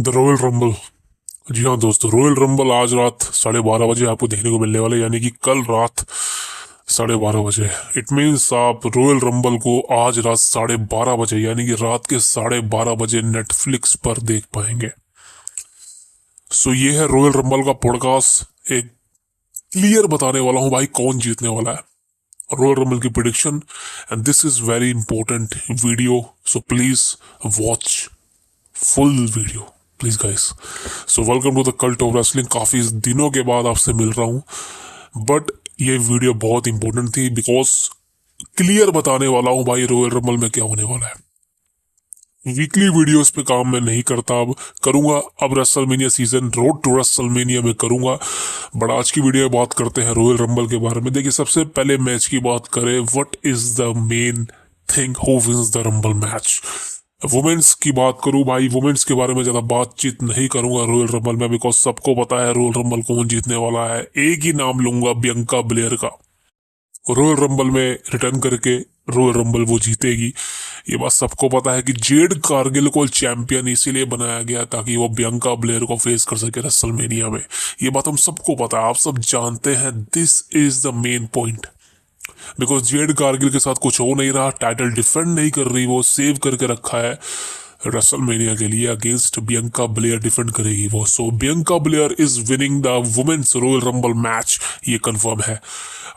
The Royal rumble. जी हाँ दोस्तों, royal rumble आज रात 12:30 बजे आपको देखने को मिलने वाला है, यानी कि कल रात 12:30 बजे। इट मीन्स आप रॉयल रंबल को आज रात 12:30 बजे यानी कि रात के 12:30 बजे नेटफ्लिक्स पर देख पाएंगे। सो ये है रॉयल रंबल का पॉडकास्ट। एक क्लियर बताने वाला हूँ भाई कौन जीतने वाला है, रॉयल रंबल की prediction. And this is very important video, so please watch full video please guys. So welcome to the cult of wrestling. काफी दिनों के बाद आपसे मिल रहा हूं, बट ये वीडियो बहुत इंपॉर्टेंट थी बिकॉज क्लियर बताने वाला हूं भाई रॉयल रंबल में क्या होने वाला है। वीकली वीडियोस पे काम मैं नहीं करता, अब करूंगा। अब WrestleMania season, road to WrestleMania में करूंगा। बट आज की वीडियो में बात करते हैं रॉयल रंबल के बारे में। देखिए, सबसे पहले मैच की बात करें, what is the main thing, who wins the Rumble match. Women's की बात करूं भाई, वुमेन्स के बारे में ज्यादा बातचीत नहीं करूंगा रॉयल रंबल में, बिकॉज सबको पता है रॉयल रंबल कौन जीतने वाला है। एक ही नाम लूंगा, बियंका ब्लेयर का। रॉयल रंबल में रिटर्न करके रॉयल रंबल वो जीतेगी। ये बात सबको पता है कि जेड कारगिल को चैंपियन इसीलिए बनाया गया ताकि वो बियंका ब्लेयर को फेस कर सके रेसलमेनिया में। ये बात हम सबको पता है, आप सब जानते हैं। This is the main point, because Jade Cargill के साथ कुछ हो नहीं रहा, टाइटल डिफेंड नहीं कर रही, वो सेव करके रखा है रेसलमेनिया के लिए। अगेंस्ट बियंका ब्लेयर डिफेंड करेगी वो। So Bianca Belair is winning the women's Royal Rumble match, ये कंफर्म है।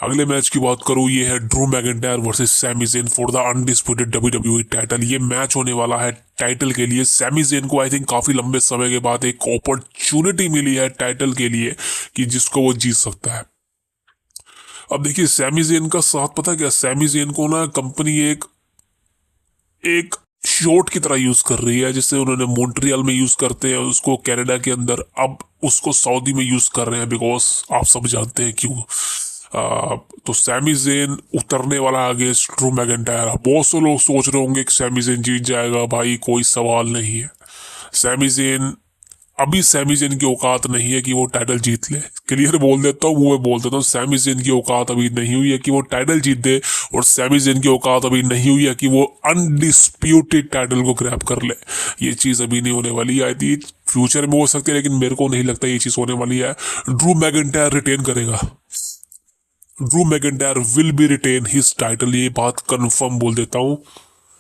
अगले मैच की बात करूं, ये है Drew McIntyre versus Sami Zayn for the undisputed WWE title. ये मैच होने वाला है टाइटल के लिए। सैमी ज़ेन को आई थिंक काफी लंबे समय के बाद एक अपॉर्चुनिटी मिली है टाइटल के लिए कि जिसको वो जीत सकता है। अब देखिए, सैमी ज़ेन का साथ पता क्या, सैमी ज़ेन को ना कंपनी एक एक शॉट की तरह यूज कर रही है, जिससे उन्होंने मॉन्ट्रियल में यूज करते हैं उसको कनाडा के अंदर, अब उसको सऊदी में यूज कर रहे हैं बिकॉज आप सब जानते हैं क्यों। तो सैमी ज़ेन उतरने वाला अगेंस्ट ड्रू मैकिंटायर। बहुत से लोग सोच रहे होंगे कि सैमी ज़ेन जीत जाएगा, भाई कोई सवाल नहीं है। सैमी ज़ेन अभी सैमी ज़ेन की औकात नहीं है कि वो टाइटल जीत ले। क्लियर बोल देता हूँ, वो बोल देता हूँ, सैमी ज़ेन की औकात अभी नहीं हुई है कि वो टाइटल जीत दे, और सैमी ज़ेन की औकात अभी नहीं हुई है कि वो अनडिस्प्यूटेड टाइटल को ग्रैब कर ले। ये चीज़ अभी नहीं होने वाली है। आई फ्यूचर में हो सकती है, लेकिन मेरे को नहीं लगता ये चीज़ होने वाली है। ड्रू मैकिंटायर रिटेन करेगा, Drew McIntyre will be retain his title, ये बात कंफर्म बोल देता हूँ।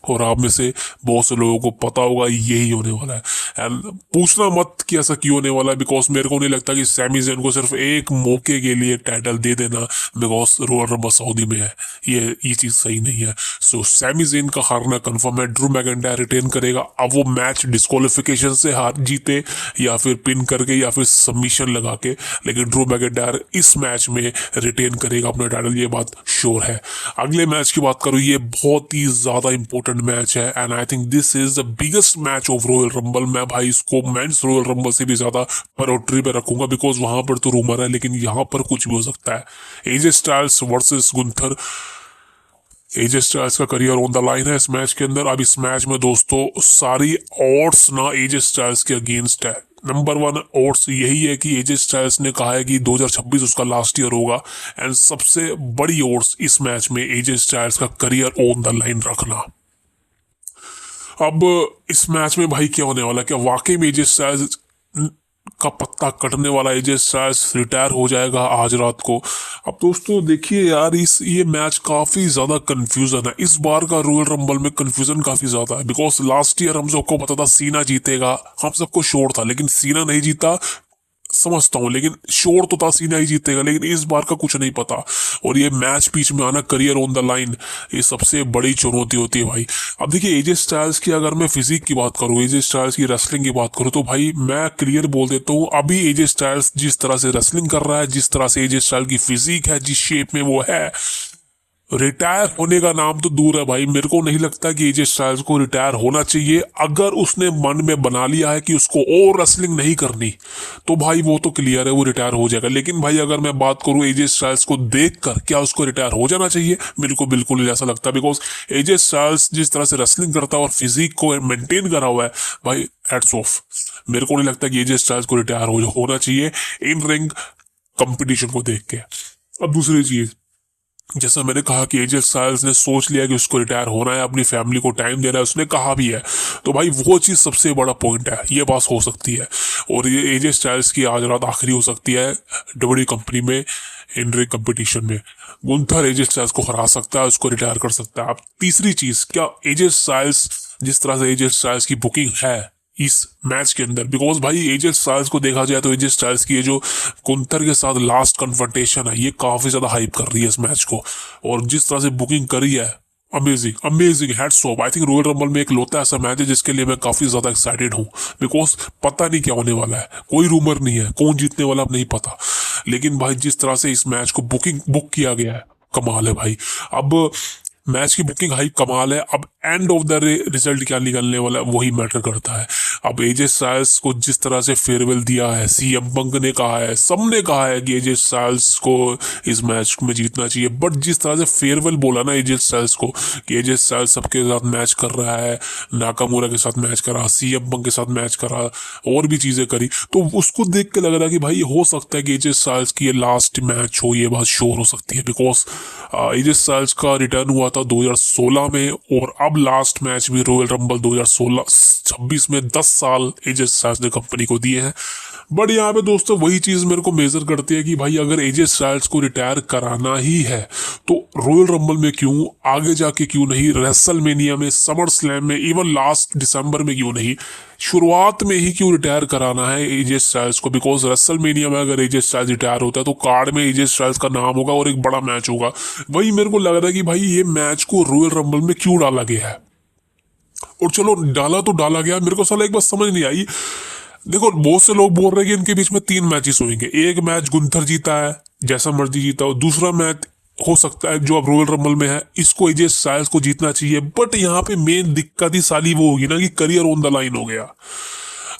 और आप में से बहुत से लोगों को पता होगा यही होने वाला है। एंड पूछना मत कि ऐसा क्यों होने वाला है, बिकॉज मेरे को नहीं लगता कि सैमी ज़ेन को सिर्फ एक मौके के लिए टाइटल दे देना बिकॉज रॉयल रंबल सऊदी में है, ये चीज़ सही नहीं है। सो सैमी ज़ेन का हारना कंफर्म है। ड्रू मैकिंटायर रिटेन करेगा। अब वो मैच डिस्क्वालिफिकेशन से हार जीते या फिर पिन करके या फिर सबमिशन लगा के, लेकिन ड्रू मैकिंटायर इस मैच में रिटेन करेगा अपना टाइटल, ये बात श्योर है। अगले मैच की बात करूँ, ये बहुत ही ज़्यादा इंपॉर्टेंट मैच है and I think this is the biggest match of royal rumble. मैं भाई इसको मेंस रॉयल रंबल से भी ज्यादा प्रायोरिटी पे रखूंगा, बिकॉज वहां पर तो रूमर है, लेकिन यहां पर कुछ भी हो सकता है। AJ Styles versus Gunther. AJ Styles का करियर ऑन द लाइन है इस मैच के अंदर। अब इस मैच में दोस्तों सारी ऑड्स ना एजे स्टाइल्स के अगेंस्ट है। नंबर 1 ओट्स यही है कि एजे स्टाइल्स ने कहा है कि 2026 उसका लास्ट ईयर होगा, एंड सबसे बड़ी ओट्स इस मैच में एजे स्टाइल्स का करियर ऑन द लाइन रखना। अब इस मैच में भाई क्या होने वाला है, क्या वाकई में एजे स्टाइल्स का पत्ता कटने वाला, एजे स्टाइल्स रिटायर हो जाएगा आज रात को। अब दोस्तों देखिए यार, ये मैच काफी ज्यादा कंफ्यूजन है। इस बार का रॉयल रंबल में कंफ्यूजन काफी ज्यादा है, बिकॉज लास्ट ईयर हम सबको पता था सीना जीतेगा, हम सबको श्योर था, लेकिन सीना नहीं जीता समझता हूँ, लेकिन श्योर तो था सीना ही जीतेगा। लेकिन इस बार का कुछ नहीं पता, और ये मैच बीच में आना, करियर ऑन द लाइन, ये सबसे बड़ी चुनौती होती है भाई। अब देखिए, एजे स्टाइल्स की अगर मैं फिजिक की बात करूँ, एजे स्टाइल्स की रेसलिंग की बात करूँ, तो भाई मैं क्लियर बोल देता हूँ, अभी एजे स्टाइल्स जिस तरह से रेसलिंग कर रहा है, जिस तरह से एजे स्टाइल की फिजिक है, जिस शेप में वो है, रिटायर होने का नाम तो दूर है भाई। मेरे को नहीं लगता कि एजे स्टाइल्स को रिटायर होना चाहिए। अगर उसने मन में बना लिया है कि उसको और रेसलिंग नहीं करनी, तो भाई वो तो क्लियर है, वो रिटायर हो जाएगा। लेकिन भाई अगर मैं बात करूं एजे स्टाइल्स को देखकर, क्या उसको रिटायर हो जाना चाहिए? मेरे को बिल्कुल नहीं ऐसा लगता, बिकॉज एजे स्टाइल्स जिस तरह से रेसलिंग करता है और फिजिक को मेंटेन करा हुआ है भाई, हैट्स ऑफ। मेरे को नहीं लगता कि एजे स्टाइल्स को रिटायर होना चाहिए इन रिंग कंपटीशन को देख के। अब दूसरी चीज, जैसा मैंने कहा कि एजे स्टाइल्स ने सोच लिया कि उसको रिटायर होना है, अपनी फैमिली को टाइम देना है, उसने कहा भी है, तो भाई वो चीज़ सबसे बड़ा पॉइंट है, ये बात हो सकती है। और ये एजे स्टाइल्स की आज रात आखिरी हो सकती है डब्ल्यू कंपनी में इन रिंग कंपटीशन में। गुंथर एजे स्टाइल्स को हरा सकता है, उसको रिटायर कर सकता है। अब तीसरी चीज़, क्या एजे स्टाइल्स, जिस तरह से एजे स्टाइल्स की बुकिंग है इस मैच के अंदर, बिकॉज भाई एजे स्टाइल्स को देखा जाए तो एजे स्टाइल्स की ये जो कुंतर के साथ लास्ट कन्फ्रंटेशन है, ये काफी ज्यादा हाइप कर रही है इस मैच को। और जिस तरह से बुकिंग करी है, amazing amazing, hats off. I think royal rumble में एक लौता ऐसा मैच है जिसके लिए मैं काफी ज्यादा एक्साइटेड हूँ, बिकॉज पता नहीं क्या होने वाला है, कोई रूमर नहीं है, कौन जीतने वाला अब नहीं पता। लेकिन भाई जिस तरह से इस मैच को बुक किया गया है, कमाल है भाई। अब मैच की बुकिंग हाई कमाल है, अब एंड ऑफ द रिजल्ट क्या निकलने वाला है वही मैटर करता है। अब एजे स्टाइल्स को जिस तरह से फेयरवेल दिया है, सीएम पंक ने कहा है, सबने कहा है कि एजे स्टाइल्स को इस मैच में जीतना चाहिए, बट जिस तरह से फेयरवेल बोला ना एजे स्टाइल्स को, कि एजे स्टाइल्स सबके साथ मैच कर रहा है, नाकामुरा के साथ मैच करा, सीएम पंक के साथ मैच करा, और भी चीजें करी, तो उसको देख के लग रहा है कि भाई हो सकता है कि एजे स्टाइल्स की ये लास्ट मैच हो, ये बात श्योर हो सकती है। बिकॉज एजे स्टाइल्स का रिटर्न हुआ था 2016 में, और अब लास्ट मैच भी रॉयल रंबल 2016-26 में 10 साल एजे स्टाइल्स ने कंपनी को दिए हैं। बट यहाँ पे दोस्तों वही चीज मेरे को मेजर करती है कि भाई अगर एजे स्टाइल्स को रिटायर कराना ही है तो रॉयल रंबल में क्यों, आगे जाके क्यों नहीं, रेसलमेनिया में, समर स्लैम में, इवन लास्ट दिसंबर में क्यों नहीं, शुरुआत में ही क्यों रिटायर कराना है एजे स्टाइल्स को। बिकॉज रेसलमेनिया में अगर एजे स्टाइल्स रिटायर होता है तो कार्ड में एजे स्टाइल्स का नाम होगा और एक बड़ा मैच होगा। वही मेरे को लग रहा है कि भाई ये मैच को रॉयल रंबल में क्यों डाला गया है। और चलो डाला तो डाला गया, मेरे को साला एक बात समझ नहीं आई। देखो बहुत से लोग बोल रहे हैं कि इनके बीच में 3 मैचेस होंगे, एक मैच गुंथर जीता है, जैसा मर्जी जीता हो, दूसरा मैच हो सकता है जो अब रॉयल रंबल में है इसको एजे स्टाइल्स को जीतना चाहिए। बट यहाँ पे मेन दिक्कत ही साली वो होगी ना कि करियर ऑन द लाइन हो गया।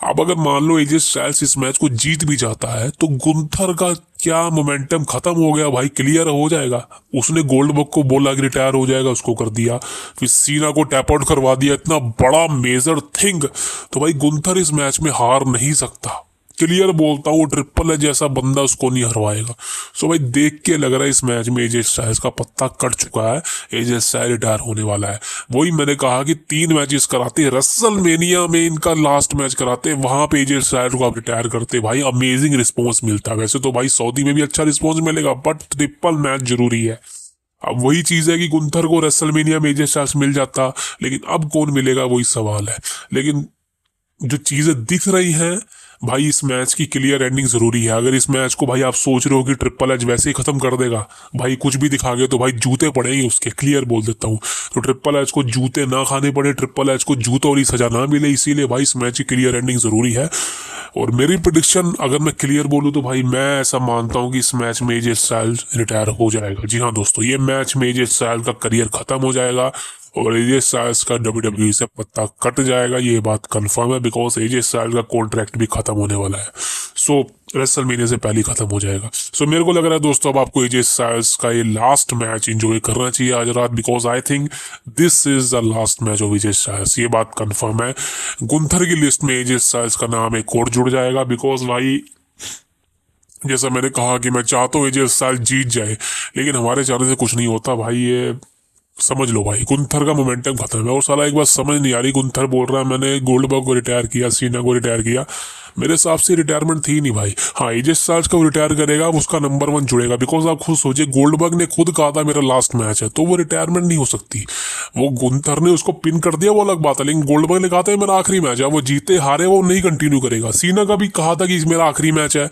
अब अगर मान लो एजे स्टाइल्स इस मैच को जीत भी जाता है तो गुंथर का क्या मोमेंटम खत्म हो गया भाई, क्लियर हो जाएगा। उसने गोल्डबर्ग को बोला कि रिटायर हो जाएगा, उसको कर दिया, फिर सीना को टैप आउट करवा दिया, इतना बड़ा मेजर थिंग। तो भाई गुंथर इस मैच में हार नहीं सकता, क्लियर बोलता हूँ, ट्रिपल एच जैसा बंदा उसको नहीं हरवाएगा। सो भाई देख के लग रहा है इस मैच में एजे स्टाइल्स का पत्ता कट चुका है, एजे स्टाइल रिटायर होने वाला है। वही मैंने कहा कि 3 मैचेस कराते, रेसलमेनिया में इनका लास्ट मैच कराते, वहां पे एजे स्टाइल को आप रिटायर करते, भाई अमेजिंग रिस्पॉन्स मिलता। वैसे तो भाई सऊदी में भी अच्छा रिस्पॉन्स मिलेगा, बट ट्रिपल मैच जरूरी है। अब वही चीज है कि गुंथर को रेसलमेनिया में एजे स्टाइल्स मिल जाता, लेकिन अब कौन मिलेगा वही सवाल है। लेकिन जो चीजें दिख रही हैं भाई, इस मैच की क्लियर एंडिंग जरूरी है। अगर इस मैच को भाई आप सोच रहे हो कि ट्रिपल एच वैसे ही खत्म कर देगा, भाई कुछ भी दिखा गए तो भाई जूते पड़ेंगे उसके, क्लियर बोल देता हूँ। तो ट्रिपल एच को जूते ना खाने पड़े, ट्रिपल एच को जूतों वाली सजा ना मिले, इसीलिए भाई इस मैच की क्लियर एंडिंग जरूरी है। और मेरी प्रिडिक्शन अगर मैं क्लियर बोलूँ तो भाई मैं ऐसा मानता हूँ कि इस मैच में एजे स्टाइल्स रिटायर हो जाएगा। जी हाँ दोस्तों, ये मैच में एजे स्टाइल्स का करियर खत्म हो जाएगा और एजे स्टाइल्स का डब्ल्यूडब्ल्यूई से पत्ता कट जाएगा, ये बात कंफर्म है। बिकॉज एजे स्टाइल्स का कॉन्ट्रैक्ट भी खत्म होने वाला है, सो रेसलमेनिया से पहले खत्म हो जाएगा। सो मेरे को लग रहा है दोस्तों अब आपको एजे स्टाइल्स का ये लास्ट मैच एंजॉय करना चाहिए आज रात, because I think this is the last match of AJ Styles, ये बात कंफर्म है। गुंथर की लिस्ट में एजे स्टाइल्स का नाम एक और जुड़ जाएगा, बिकॉज भाई जैसा मैंने कहा कि मैं चाहता हूँ एजे स्टाइल्स जीत जाए, लेकिन हमारे चाहने से कुछ नहीं होता भाई। ये समझ लो भाई, गुंथर का मोमेंटम खत्म है। और साला एक बात समझ नहीं आ रही, गुंथर बोल रहा है मैंने गोल्डबर्ग को रिटायर किया, सीना को रिटायर किया, मेरे हिसाब से रिटायरमेंट थी नहीं भाई। हाँ एजे स्टाइल्स को रिटायर करेगा, उसका नंबर 1 जुड़ेगा, बिकॉज आप खुद सोचिए गोल्डबर्ग ने खुद कहा था मेरा लास्ट मैच है, तो वो रिटायरमेंट नहीं हो सकती। वो गुंथर ने उसको पिन कर दिया, वो अलग बात है, लेकिन गोल्डबर्ग ने कहा था मेरा आखिरी मैच है, वो जीते हारे वो नहीं कंटिन्यू करेगा। सीना का भी कहा था कि मेरा आखिरी मैच है,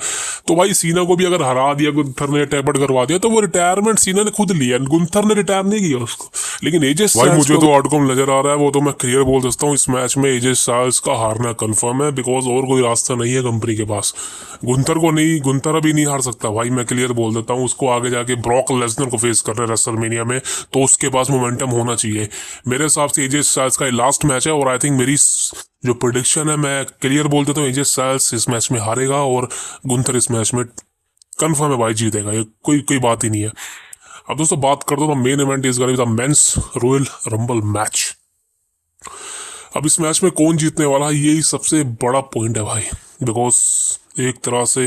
तो भाई सीना को भी अगर हरा दिया गुंथर ने, टैपट करवा दिया, तो वो रिटायरमेंट सीना ने खुद लिया, गुंथर ने रिटायर नहीं किया उसको। लेकिन एजे भाई मुझे तो आउटकम नजर आ रहा है, वो तो मैं क्लियर बोल देता हूँ, इस मैच में एजे स्टाइल्स का हारना कंफर्म है, बिकॉज और कोई रास्ता नहीं है कंपनी के पास। गुंथर को नहीं, गुंथर अभी नहीं हार सकता भाई, मैं क्लियर बोल देता हूँ। उसको आगे जाके ब्रॉक लेसनर को फेस कर रहे हैं रेसलमेनिया में, तो उसके पास मोमेंटम होना चाहिए। मेरे हिसाब से एजे स्टाइल्स का लास्ट मैच है, और आई थिंक मेरी जो प्रेडिक्शन है मैं क्लियर बोल देता हूँ, एजे स्टाइल्स इस मैच में हारेगा और गुंथर इस मैच में कंफर्म है भाई जीतेगा, ये कोई बात ही नहीं है। अब दोस्तों बात कर दो main event is going to be the men's Royal Rumble match. अब इस मैच में कौन जीतने वाला है, यही सबसे बड़ा पॉइंट है भाई, बिकॉज एक तरह से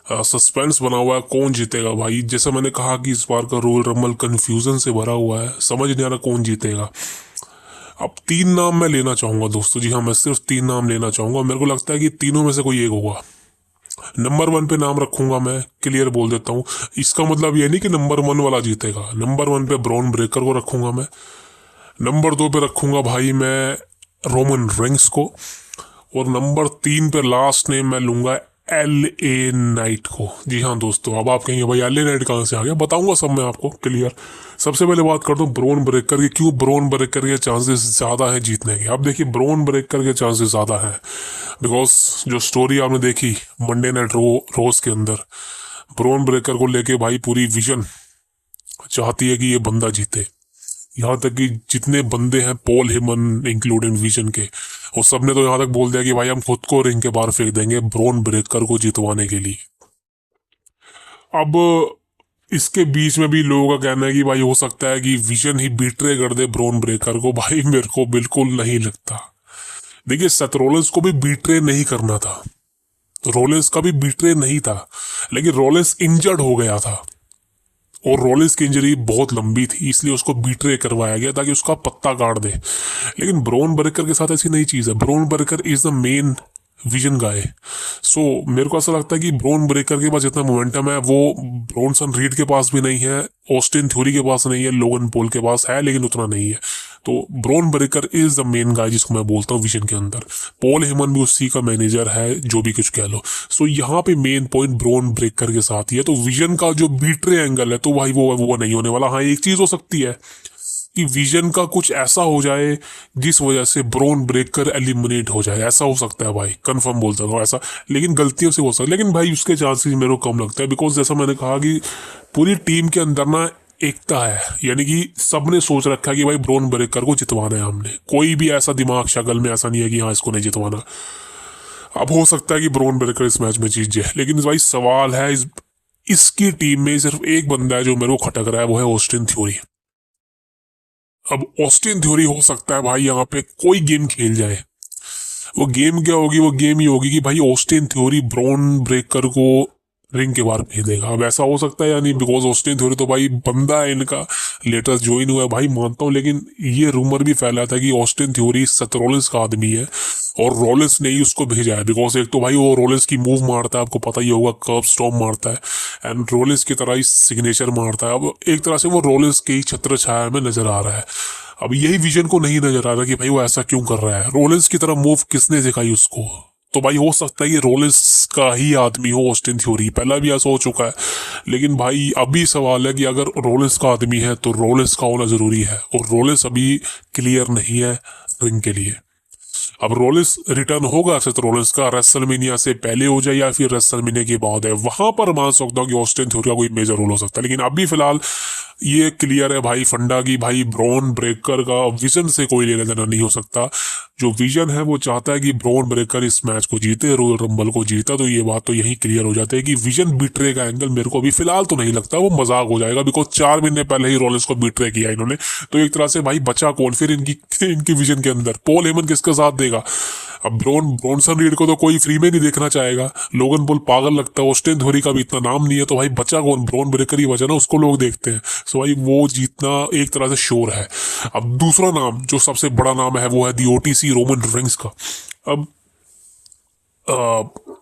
सस्पेंस बना हुआ है कौन जीतेगा भाई। जैसे मैंने कहा कि इस बार का रॉयल रंबल कंफ्यूजन से भरा हुआ है, समझ नहीं आ रहा कौन जीतेगा। अब 3 नाम मैं लेना चाहूंगा दोस्तों, जी हाँ मैं सिर्फ 3 नाम लेना चाहूंगा। मेरे को लगता है कि तीनों में से कोई एक होगा। नंबर 1 पे नाम रखूंगा मैं, क्लियर बोल देता हूँ। इसका मतलब ये नहीं कि नंबर 1 वाला जीतेगा। नंबर 1 पे ब्रॉन ब्रेकर को रखूंगा मैं। नंबर 2 पे रखूंगा भाई मैं रोमन रेंग्स को। और नंबर 3 पे लास्ट नेम मैं लूंगा LA नाइट को। जी हाँ दोस्तों, अब आप कहेंगे भाई LA नाइट कहाँ से आ गया, बताऊंगा सब मैं आपको क्लियर। सबसे पहले बात करता हूँ ब्रॉन ब्रेकर की। क्यों ब्रॉन ब्रेकर के चांसेस ज़्यादा हैं जीतने के। अब देखिए ब्रॉन ब्रेकर के चांसेस ज़्यादा हैं बिकॉज जो स्टोरी आपने देखी मंडे नाइट रोज के अंदर, ब्रॉन ब्रेकर को लेके भाई पूरी विजन चाहती है कि ये बंदा जीते। यहाँ तक कि जितने बंदे हैं पॉल हेमन इंक्लूडिंग विजन के, वो सब ने तो यहाँ तक बोल दिया कि भाई हम खुद को रिंग के बाहर फेंक देंगे ब्रॉन ब्रेकर को जितवाने के लिए। अब इसके बीच में भी लोगों का कहना है कि भाई हो सकता है कि विजन ही बीट्रे कर दे ब्रॉन ब्रेकर को। भाई मेरे को बिल्कुल नहीं लगता। देखिए सेथ रॉलिंस को भी बीट्रे नहीं करना था, रॉलिंस का भी बीट्रे नहीं था, लेकिन रॉलिंस इंजर्ड हो गया था और रॉलिंस की इंजरी बहुत लंबी थी, इसलिए उसको बीट्रे करवाया गया ताकि उसका पत्ता काट दे। लेकिन ब्रॉन ब्रेकर के साथ ऐसी नई चीज है। Bron Breakker is the main vision guy. So मेरे को ऐसा लगता है कि ब्रॉन ब्रेकर के पास जितना मोमेंटम है वो ब्रॉनसन रीड के पास भी नहीं है, ऑस्टिन थ्योरी के पास नहीं है, लोगन पॉल के पास है लेकिन उतना नहीं है। तो bronze Breakker is the main guy जिसको मैं बोलता हूँ विजन के अंदर। पॉल हेमन भी उसी का मैनेजर है, जो भी कुछ कह लो। सो यहाँ पे मेन पॉइंट ब्रॉन ब्रेकर के साथ ही है। तो विजन का जो बीट्रे एंगल है तो भाई वो नहीं होने वाला। हाँ एक चीज हो सकती है कि विजन का कुछ ऐसा हो जाए जिस वजह से ब्रॉन ब्रेकर एलिमिनेट हो जाए, ऐसा हो सकता है भाई, कंफर्म बोलता हूँ ऐसा। लेकिन गलतियों से हो सकता है, लेकिन भाई उसके चांसेस मेरे को कम लगता है बिकॉज जैसा मैंने कहा कि पूरी टीम के अंदर ना एकता है, यानी कि सबने सोच रखा है कि भाई ब्रॉन ब्रेकर को जितवाना है हमने। कोई भी ऐसा दिमाग शक्ल में ऐसा नहीं है कि हाँ इसको नहीं जितवाना। अब हो सकता है कि ब्रॉन ब्रेकर इस मैच में जीत जाए, लेकिन भाई सवाल है इसकी टीम में सिर्फ एक बंदा है जो मेरे को खटक रहा है, वो है ऑस्टिन थ्योरी। अब ऑस्टिन थ्योरी हो सकता है भाई यहाँ पे कोई गेम खेल जाए। वो गेम क्या होगी, वो गेम ही होगी कि भाई ऑस्टिन थ्योरी ब्रॉन ब्रेकर को रिंग के बाहर भेज देगा। अब ऐसा हो सकता है या नहीं, बिकॉज ऑस्टिन थ्योरी तो भाई बंदा है इनका, लेटेस्ट ज्वाइन हुआ है भाई मानता हूँ। लेकिन ये रूमर भी फैला था कि ऑस्टिन थ्योरी सेथ रॉलिंस का आदमी है और रॉलिंस ने ही उसको भेजा है। बिकॉज एक तो भाई वो रॉलिंस की मूव मारता है, आपको पता ही होगा, कर्व स्टॉर्म मारता है एंड रॉलिंस की तरह ही सिग्नेचर मारता है। अब एक तरह से वो रॉलिंस की छत्र छाया में नजर आ रहा है। अब यही विजन को नहीं नजर आ रहा कि भाई वो ऐसा क्यों कर रहा है। रॉलिंस की तरह मूव किसने सिखाई उसको, तो भाई हो सकता है ये रॉलिंस का ही आदमी हो ऑस्टिन थ्योरी। पहला भी ऐसा हो चुका है, लेकिन भाई अभी सवाल है कि अगर रॉलिंस का आदमी है तो रॉलिंस का होना जरूरी है, और रॉलिंस अभी क्लियर नहीं है रिंग के लिए। अब रॉलिंस रिटर्न होगा सेथ रॉलिंस का, रेसलमेनिया से पहले हो जाए या फिर रेसलमेनिया के बाद है, वहां पर मान सकता हूँ कि ऑस्टिन थ्योरी का कोई मेजर रोल हो सकता है। लेकिन अभी फिलहाल ये क्लियर है भाई फंडा की भाई ब्रॉन ब्रेकर का विजन से कोई लेना देना नहीं हो सकता। जो विजन है वो चाहता है कि ब्रॉन ब्रेकर इस मैच को जीते, रॉयल रंबल को जीता। तो ये बात तो यही क्लियर हो जाती है कि विजन बीट्रे का एंगल मेरे को अभी फिलहाल तो नहीं लगता, वो मजाक हो जाएगा बिकॉज 4 महीने पहले ही रॉलिंस को बीट्रे किया इन्होंने। तो एक तरह से भाई बचा कौन फिर इनकी विजन के अंदर, पॉल हेमन किसका साथ देगा। अब ब्रॉनसन रीड को तो कोई फ्री में नहीं देखना चाहेगा, लोगन पॉल पागल लगता है, ऑस्टिन थ्योरी का भी इतना नाम नहीं है, तो भाई बचा कौन, ब्रॉन ब्रेकर ही बचा ना, उसको लोग देखते हैं। सो भाई वो जीतना एक तरह से श्योर है। अब दूसरा नाम जो सबसे बड़ा नाम है वो है दी OTC रोमन रेंग्स का। अब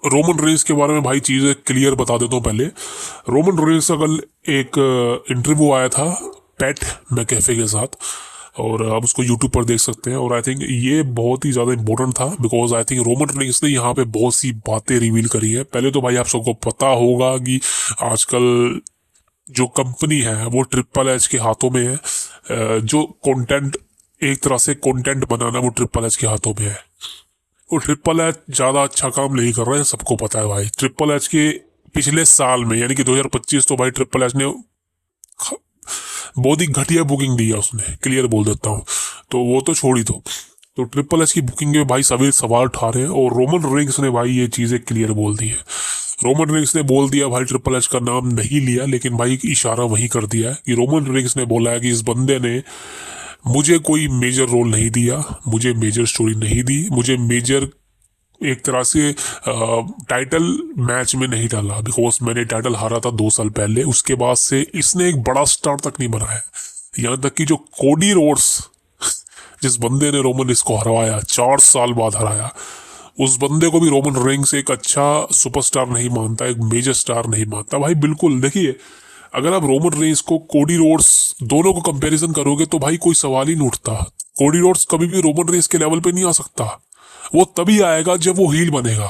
रोमन रेंस के बारे में भाई चीजें क्लियर बता देता हूँ पहले। रोमन रेंस का कल एक इंटरव्यू आया था पैट मैकेफे के साथ, और आप उसको यूट्यूब पर देख सकते हैं। और आई थिंक ये बहुत ही ज़्यादा इंपॉर्टेंट था because I think Roman Reigns ने यहाँ पे बहुत सी बातें रिवील करी है। पहले तो भाई आप सबको पता होगा कि आजकल जो कंपनी है वो ट्रिपल एच के हाथों में है। जो कंटेंट, एक तरह से कंटेंट बनाना वो ट्रिपल एच के हाथों में है। वो ट्रिपल एच ज़्यादा अच्छा काम नहीं कर रहा है, सबको पता है भाई। ट्रिपल एच के पिछले साल में यानी कि 2025 तो भाई ट्रिपल एच ने बहुत ही घटिया बुकिंग दी है उसने, क्लियर बोल देता हूँ। तो वो तो छोड़ ही दो, तो ट्रिपल एच की बुकिंग में भाई सभी सवाल उठा रहे हैं, और रोमन रेंग्स ने भाई ये चीज़ें क्लियर बोल दी है। रोमन रेंग्स ने बोल दिया भाई, ट्रिपल एच का नाम नहीं लिया लेकिन भाई इशारा वही कर दिया है कि रोमन रेंग्स ने बोला है कि इस बंदे ने मुझे कोई मेजर रोल नहीं दिया, मुझे मेजर स्टोरी नहीं दी, मुझे मेजर एक तरह से टाइटल मैच में नहीं डाला, बिकॉज मैंने टाइटल हारा था 2 साल पहले। उसके बाद से इसने एक बड़ा स्टार तक नहीं बनाया। यहाँ तक कि जो कोडी रोड्स, जिस बंदे ने रोमन रेंस को हरवाया, 4 साल बाद हराया, उस बंदे को भी रोमन रेंस एक अच्छा सुपरस्टार नहीं मानता, एक मेजर स्टार नहीं मानता भाई। बिल्कुल देखिए, अगर आप रोमन रेंस को कोडी रोड्स दोनों को कंपैरिजन करोगे तो भाई कोई सवाल ही नहीं उठता। कोडी रोड्स कभी भी रोमन रेंस के लेवल पे नहीं आ सकता। वो तभी आएगा जब वो हील बनेगा।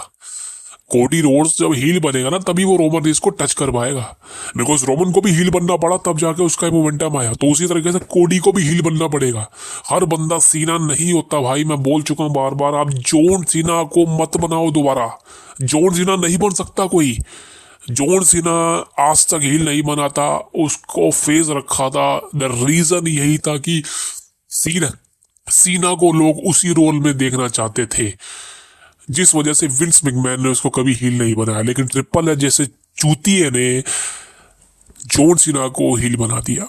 कोडी रोड्स जब हील बनेगा ना, तभी वो रोमन रेंस को टच कर पाएगा। बिकॉज रोमन को भी हील बनना पड़ा, तब जाके उसका मोमेंटम आया। तो उसी तरीके से कोडी को भी हील बनना पड़ेगा। हर बंदा सीना नहीं होता भाई, मैं बोल चुका हूं बार बार। आप जॉन सीना को मत बनाओ दोबारा। जॉन सीना नहीं बन सकता कोई। जॉन सीना आज तक हील नहीं बना था, उसको फेस रखा था। द रीजन यही था कि सीना को लोग उसी रोल में देखना चाहते थे, जिस वजह से विंस मैकमैन ने उसको कभी हील नहीं बनाया। लेकिन ट्रिपल एच जैसे चूतिए ने जॉन सीना को हील बना दिया,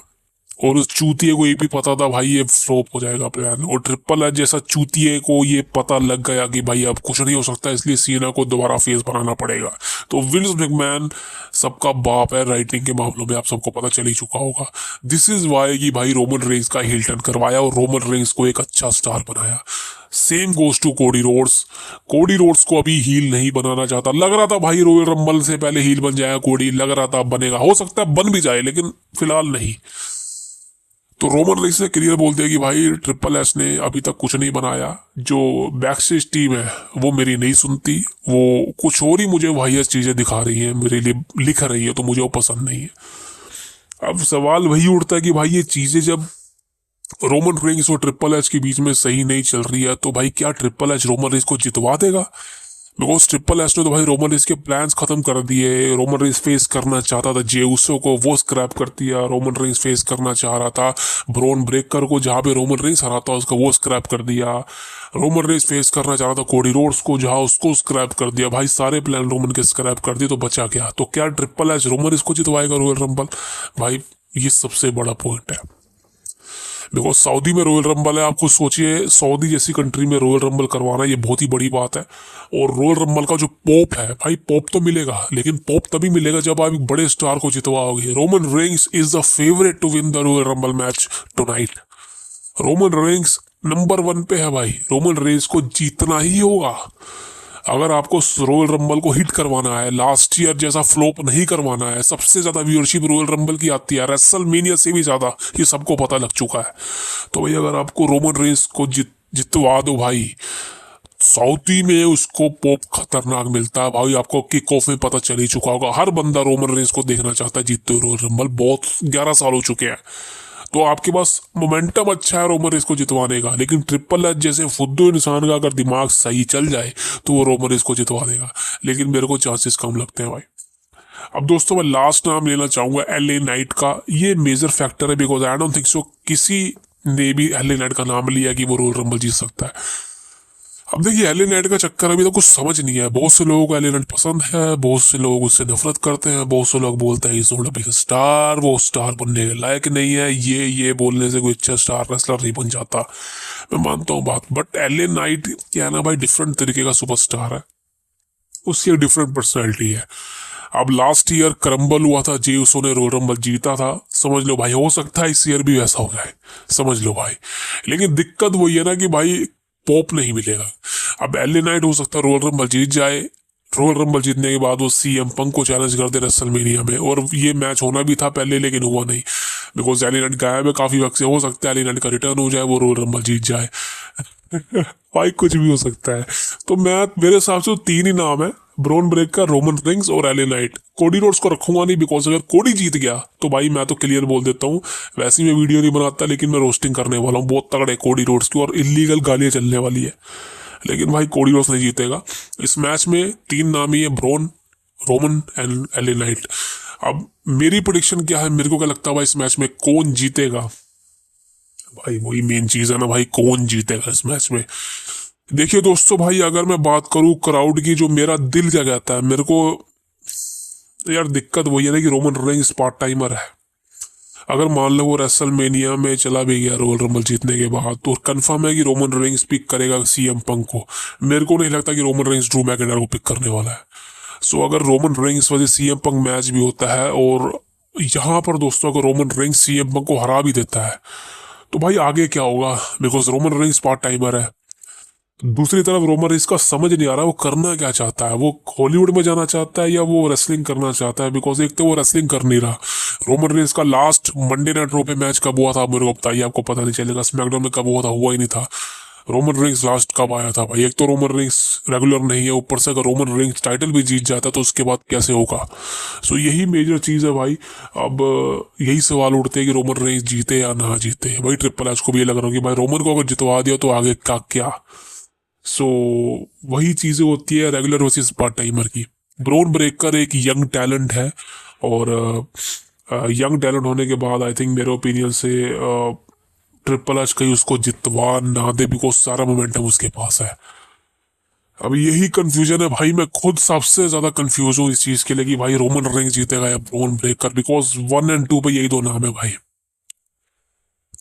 और उस चूतिए को ये भी पता था भाई ये फ्लॉप हो जाएगा प्लान। और ट्रिपल एच जैसा चूतिए को ये पता लग गया कि भाई अब कुछ नहीं हो सकता, इसलिए सीना को दोबारा फेस बनाना पड़ेगा। तो विंस मैकमैन सबका बाप है राइटिंग के मामलों में, आप सबको पता चल ही चुका होगा। दिस इज वाई कि भाई रोमन रेंस का हील टर्न करवाया और रोमन रेंस को एक अच्छा स्टार बनाया। Same goes to Cody Rhodes. Cody Rhodes को अभी हील नहीं बनाना चाहता। लग रहा था भाई रॉयल रंबल से पहले हील बन जाएगा कोडी, लग रहा था बनेगा, हो सकता है बन भी जाए, लेकिन फिलहाल नहीं। तो रोमन रेंस ने क्लियर बोल दिया कि भाई ट्रिपल एच ने अभी तक कुछ नहीं बनाया। जो बैकस्टेज टीम है वो मेरी नहीं सुनती, वो कुछ और ही मुझे वाहियात चीजें दिखा रही है, मेरे लिए लिख रही है, तो मुझे वो पसंद नहीं है। अब सवाल वही उठता है कि भाई ये चीजें जब रोमन रेंस और ट्रिपल एच के बीच में सही नहीं चल रही है, तो भाई क्या ट्रिपल एच रोमन रेंस को जितवा देगा? बिकॉज ट्रिपल एच ने तो भाई रोमन रेंस के प्लान्स खत्म कर दिए। रोमन रेंस फेस करना चाहता था जे उसो को, वो स्क्रैप कर दिया। रोमन रेंस फेस करना चाह रहा था ब्रॉन ब्रेकर को, जहां पे रोमन रेंस हरा था उसका वो स्क्रैप कर दिया। रोमन रेंस फेस करना चाह रहा था कोडी रोड्स को, जहां उसको स्क्रैप कर दिया। भाई सारे प्लान रोमन के स्क्रैप कर दिए, तो बचा क्या? तो क्या ट्रिपल एच रोमन रेंस को जितवाएगा रॉयल रंबल? भाई ये सबसे बड़ा पॉइंट है। बिकॉज सऊदी में रॉयल रंबल है, आप खुद सोचिए, सऊदी जैसी कंट्री में रॉयल रंबल करवाना ये बहुत ही बड़ी बात है। और रॉयल रंबल का जो पॉप है भाई, पॉप तो मिलेगा, लेकिन पॉप तभी मिलेगा जब आप एक बड़े स्टार को जितवाओगे। Roman Reigns is the favourite to win the Royal Rumble match tonight. Roman Reigns number 1 पे है भाई, रोमन रेंस को जीतना ही होगा। अगर आपको रॉयल रंबल को हिट करवाना है, लास्ट ईयर जैसा फ्लॉप नहीं करवाना है, सबसे ज्यादा व्यूअरशिप रॉयल रंबल की आती है, रेसलमेनिया से भी ज्यादा, ये सबको पता लग चुका है। तो भाई अगर आपको रोमन रेंस को जितवा दो भाई, सऊदी में उसको पॉप खतरनाक मिलता है भाई। आपको किक ऑफ में पता चल ही चुका होगा, हर बंदा रोमन रेंस को देखना चाहता है जीतते रॉयल रंबल। बहुत 11 साल हो चुके हैं, तो आपके पास मोमेंटम अच्छा है रोमन रेंस को जितवाने का। लेकिन ट्रिपल एच जैसे फुद्दू इंसान का अगर दिमाग सही चल जाए तो वो रोमन रेंस को जितवा देगा, लेकिन मेरे को चांसेस कम लगते हैं भाई। अब दोस्तों मैं लास्ट नाम लेना चाहूंगा एलए नाइट का। ये मेजर फैक्टर है, because I don't think so किसी ने भी एलए नाइट का नाम लिया कि वो रॉयल रंबल जीत सकता है। अब देखिए एलए नाइट का चक्कर अभी तो कुछ समझ नहीं है। बहुत से लोगों को एलए नाइट पसंद है, बहुत से लोग उससे नफरत करते हैं, बहुत से लोग बोलते हैं is not a big star, वो स्टार बनने के लायक नहीं है। ये बोलने से कोई अच्छा स्टार रेसलर नहीं बन जाता, मैं मानता हूँ बात। बट एलए नाइट क्या है ना भाई, डिफरेंट तरीके का सुपरस्टार है, उसकी एक डिफरेंट पर्सनैलिटी है। अब लास्ट ईयर क्रम्बल हुआ था, जे उसो ने रॉयल रंबल जीता था, समझ लो भाई हो सकता है इस ईयर भी वैसा हो जाए, समझ लो भाई। लेकिन दिक्कत वही है ना कि भाई पॉप नहीं मिलेगा। अब एलए नाइट हो सकता है रॉयल रंबल जीत जाए, रॉयल रंबल जीतने के बाद वो सीएम पंक को चैलेंज कर दे रेसलमेनिया में, और ये मैच होना भी था पहले लेकिन हुआ नहीं, बिकॉज एलए नाइट गायब है काफी वक्त से। हो सकता है एलए नाइट का रिटर्न हो जाए, वो रॉयल रंबल जीत जाए भाई कुछ भी हो सकता है। तो मेरे हिसाब से 3 ही नाम है, ब्रॉन ब्रेकर, रोमन रेंस और एलए नाइट। कोडी रोड्स को रखूंगा नहीं, बिकॉज अगर कोडी जीत गया तो भाई मैं तो क्लियर बोल देता हूँ, वैसे ही मैं वीडियो नहीं बनाता, लेकिन मैं रोस्टिंग करने वाला हूँ बहुत तगड़े कोडी रोड्स की, और इलीगल गालियां चलने वाली है। लेकिन भाई कोडी रोड्स नहीं जीतेगा इस मैच में। 3 नाम ही है, Braun, Roman and LA Knight. अब मेरी प्रेडिक्शन क्या है, मेरे को क्या लगता है भाई इस मैच में कौन जीतेगा? भाई वही मेन चीज है ना भाई, कौन जीतेगा इस मैच में? देखिए दोस्तों भाई, अगर मैं बात करूं क्राउड की, जो मेरा दिल क्या कहता है, मेरे को यार दिक्कत वही है ना कि रोमन रेंस पार्ट टाइमर है। अगर मान लो वो रेसलमेनिया में चला भी गया रॉयल रंबल जीतने के बाद, तो कंफर्म है कि रोमन रेंस पिक करेगा सीएम पंक को। मेरे को नहीं लगता कि रोमन रेंस ड्रू मैकिंटायर को पिक करने वाला है। सो अगर रोमन रेंस वजह सीएम पंक मैच भी होता है, और यहाँ पर दोस्तों अगर रोमन रेंस सीएम पंक को हरा भी देता है, तो भाई आगे क्या होगा, because Roman Reigns part timer है। दूसरी तरफ रोमन रेंस का समझ नहीं आ रहा वो करना क्या चाहता है, वो हॉलीवुड में जाना चाहता है या वो रेसलिंग करना चाहता है, बिकॉज एक तो वो रेसलिंग कर नहीं रहा। रोमन रेंस का लास्ट मंडे नाइट रॉ पे मैच कब हुआ था मेरे को बताइए, आपको पता नहीं चलेगा। स्मैकडाउन में कब हुआ था, हुआ ही नहीं था। रोमन रेंस लास्ट कब आया था भाई? एक तो रोमन रेंस रेगुलर नहीं है, ऊपर से अगर रोमन रेंस टाइटल भी जीत जाता तो उसके बाद कैसे होगा। सो यही मेजर चीज़ है भाई। अब यही सवाल उठते हैं कि रोमन रेंस जीते या ना जीते। भाई ट्रिपल एच को भी ये लग रहा है कि भाई रोमन को अगर जितवा दिया तो आगे का क्या। सो वही चीज़ें होती है रेगुलर वर्सेस पार्ट टाइमर की। ब्रॉन ब्रेकर एक यंग टैलेंट है, और यंग टैलेंट होने के बाद आई थिंक मेरे ओपिनियन से ट्रिपल एच कहीं उसको जितवा ना दे, बिकॉज सारा मोमेंटम उसके पास है। अब यही कंफ्यूजन है भाई, मैं खुद सबसे ज्यादा कंफ्यूज हूँ इस चीज के लिए कि भाई रोमन रेंस जीतेगा या ब्रॉन ब्रेकर, बिकॉज 1 और 2 पे यही दो नाम है भाई,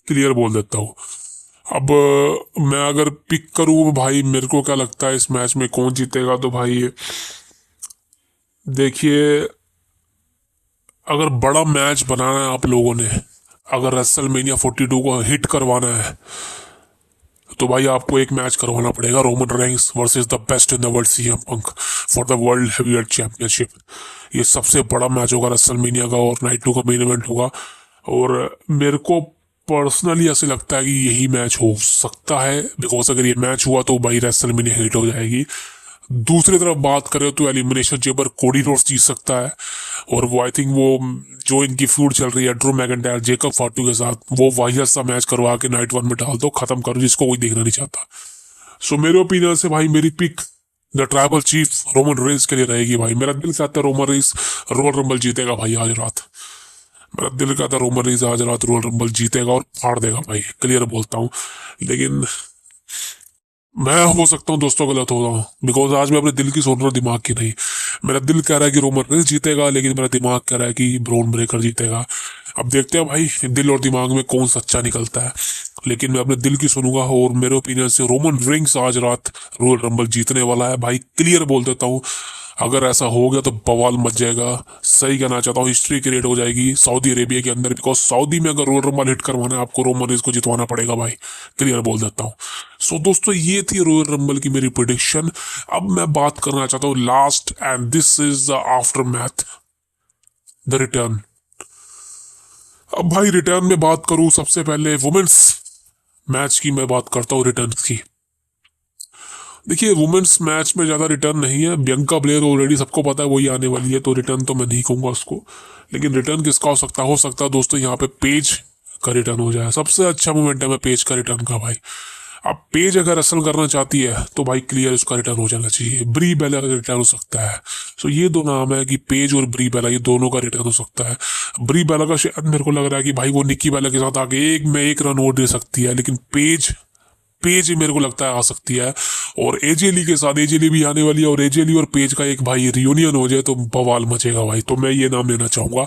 क्लियर बोल देता हूँ। अब मैं अगर पिक करूँ भाई, मेरे को क्या लगता है इस मैच में कौन जीतेगा, तो भाई देखिए अगर बड़ा मैच बनाना है आप लोगों ने, अगर रेसलमेनिया 42 को हिट करवाना है, तो भाई आपको एक मैच करवाना पड़ेगा Roman Reigns versus the best in the world CM Punk for the world heavyweight championship. ये सबसे बड़ा मैच होगा रेसलमेनिया का, और नाइट 2 का मेन इवेंट होगा। और मेरे को पर्सनली ऐसे लगता है कि यही मैच हो सकता है, बिकॉज अगर ये मैच हुआ तो भाई रेसलमेनिया हिट हो जाएगी। दूसरी तरफ बात करें तो एलिमिनेशन चेंबर कोडी रोड्स जीत सकता है, और वो आई थिंक वो जो इनकी फ्यूड चल रही है ड्रू मैकिंटायर जेकब फाटू के साथ, वो वाहियत सा मैच करवा के नाइट 1 में डाल दो, खत्म करो, जिसको कोई देखना नहीं चाहता। सो मेरे ओपिनियन से भाई मेरी pick the Tribal Chief Roman Reigns के लिए रहेगी भाई। मेरा दिल चाहता है रोमन रेंस रॉयल रंबल जीतेगा भाई आज रात। मेरा दिल कहता है रोमन रेंस आज रात रॉयल रंबल जीतेगा और फाड़ देगा भाई, क्लियर बोलता हूँ। लेकिन मैं हो सकता हूँ दोस्तों गलत हो रहा हूँ, बिकॉज आज मैं अपने दिल की सुन रहा हूँ, दिमाग की नहीं। मेरा दिल कह रहा है कि रोमन रेंस जीतेगा, लेकिन मेरा दिमाग कह रहा है कि ब्रॉन ब्रेकर जीतेगा। अब देखते हैं भाई दिल और दिमाग में कौन सच्चा निकलता है, लेकिन मैं अपने दिल की सुनूंगा। और मेरे ओपिनियन से रोमन रेंस आज रात रॉयल रंबल जीतने वाला है भाई, क्लियर बोल देता हूँ। अगर ऐसा हो गया तो बवाल मच जाएगा, सही कहना चाहता हूँ, हिस्ट्री क्रिएट हो जाएगी सऊदी अरेबिया के अंदर, बिकॉज सऊदी में अगर रॉयल रंबल हिट करवाना है आपको रोमन रेंस को जितवाना पड़ेगा भाई, क्लियर बोल देता हूँ। सो दोस्तों ये थी रॉयल रंबल की मेरी प्रेडिक्शन। अब मैं बात करना चाहता हूँ last, and this is the after math, the return. अब भाई रिटर्न में बात करूं, सबसे पहले वुमेन्स मैच की मैं बात करता हूँ रिटर्न की। देखिए वुमेन्स मैच में ज़्यादा रिटर्न नहीं है, बियंका ब्लेयर ऑलरेडी सबको पता है वही आने वाली है, तो रिटर्न तो मैं नहीं कहूँगा उसको। लेकिन रिटर्न किसका हो सकता है दोस्तों, यहाँ पे पेज का रिटर्न हो जाए। सबसे अच्छा मोमेंटम है पेज का रिटर्न का भाई। अब पेज अगर असल करना चाहती है तो भाई क्लियर उसका रिटर्न हो जाना चाहिए। ब्री बेला का रिटर्न हो सकता है। सो ये दो नाम है कि पेज और ब्री बेला, ये दोनों का रिटर्न हो सकता है। ब्री बेला का शायद मेरे को लग रहा है कि भाई वो निक्की बेला के साथ आके एक में एक रन और दे सकती है, लेकिन पेज मेरे को लगता है आ सकती है। और एजेली के साथ, एजेली भी आने वाली है, और एजेली और पेज का एक भाई रियूनियन हो जाए तो बवाल मचेगा भाई, तो मैं ये नाम लेना चाहूंगा।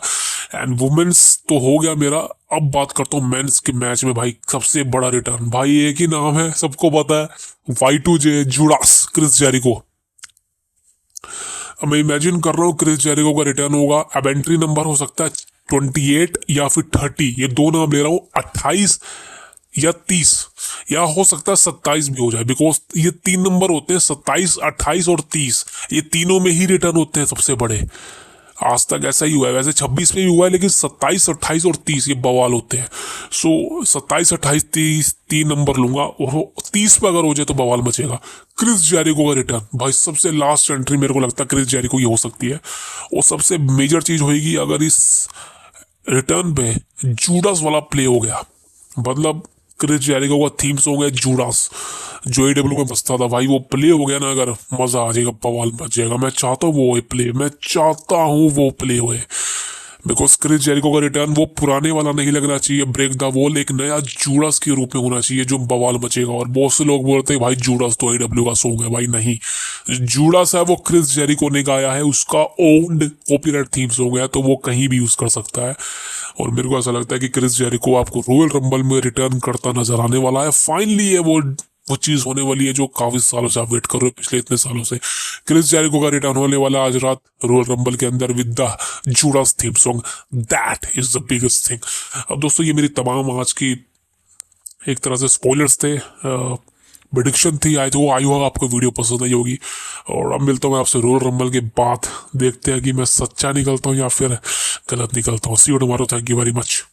एंड वुमेन्स तो हो गया मेरा। अब बात करता हूँ मेंस के मैच में भाई, सबसे बड़ा रिटर्न भाई एक ही नाम है, सबको पता है, Y2J जुडास, क्रिस जेरिको। अब मैं इमेजिन कर रहा हूँ क्रिस जेरिको का रिटर्न होगा। अब एंट्री नंबर हो सकता है 28 या फिर 30, ये दो नाम ले रहा हूँ, 28 या 30, या हो सकता है 27 भी हो जाए, बिकॉज ये 3 नंबर होते हैं, 27, 28 और 30, ये तीनों में ही रिटर्न होते हैं सबसे बड़े। आज तक ऐसा ही हुआ है, वैसे 26 में भी हुआ है, लेकिन 27, 28 और 30 ये बवाल होते हैं। सो 27, 28, 30 3 नंबर लूंगा, और 30 पे अगर हो जाए तो बवाल मचेगा। क्रिस जेरिको का रिटर्न भाई, सबसे लास्ट एंट्री मेरे को लगता है क्रिस जेरिको की हो सकती है। और सबसे मेजर चीज होगी अगर इस रिटर्न पे जूडास वाला प्ले हो गया, मतलब क्रिस जेरिको का थीम सॉन्ग है जूडास, जो AEW में बजता था भाई, वो प्ले हो गया ना, अगर मजा आ जाएगा, बवाल मच जाएगा। मैं चाहता हूँ वो प्ले, मैं चाहता हूँ वो प्ले होए, बिकॉज क्रिस जेरिको का रिटर्न वो पुराने वाला नहीं लगना चाहिए, ब्रेक द वॉल, एक नया जूडास के रूप में होना चाहिए जो बवाल मचेगा। और बहुत से लोग बोलते हैं भाई जूडास तो AEW का सॉन्ग है, भाई नहीं, जूडास है वो क्रिस जेरिको ने गाया है, उसका ओन्ड कॉपीराइट थीम सॉन्ग है, तो वो कहीं भी यूज कर सकता है। और मेरे को ऐसा लगता है कि क्रिस जेरिको आपको रॉयल रंबल में रिटर्न करता नजर आने वाला है। फाइनली ये वो चीज होने वाली है जो काफी सालों से आप वेट कर रहे हो, पिछले इतने सालों से। क्रिस जेरिको का रिटर्न होने वाला आज रात रॉयल रंबल के अंदर with the Judas theme song. That is the biggest thing. अब दोस्तों ये मेरी तमाम आज की एक तरह से स्पॉयलर्स थे, प्रेडिक्शन थी। आई तो आई होगा आपको वीडियो पसंद आई होगी। और अब मिलता हूँ आपसे रॉयल रंबल के बाद, देखते हैं कि मैं सच्चा निकलता हूँ या फिर गलत निकलता हूँ। See you tomorrow, thank you very much.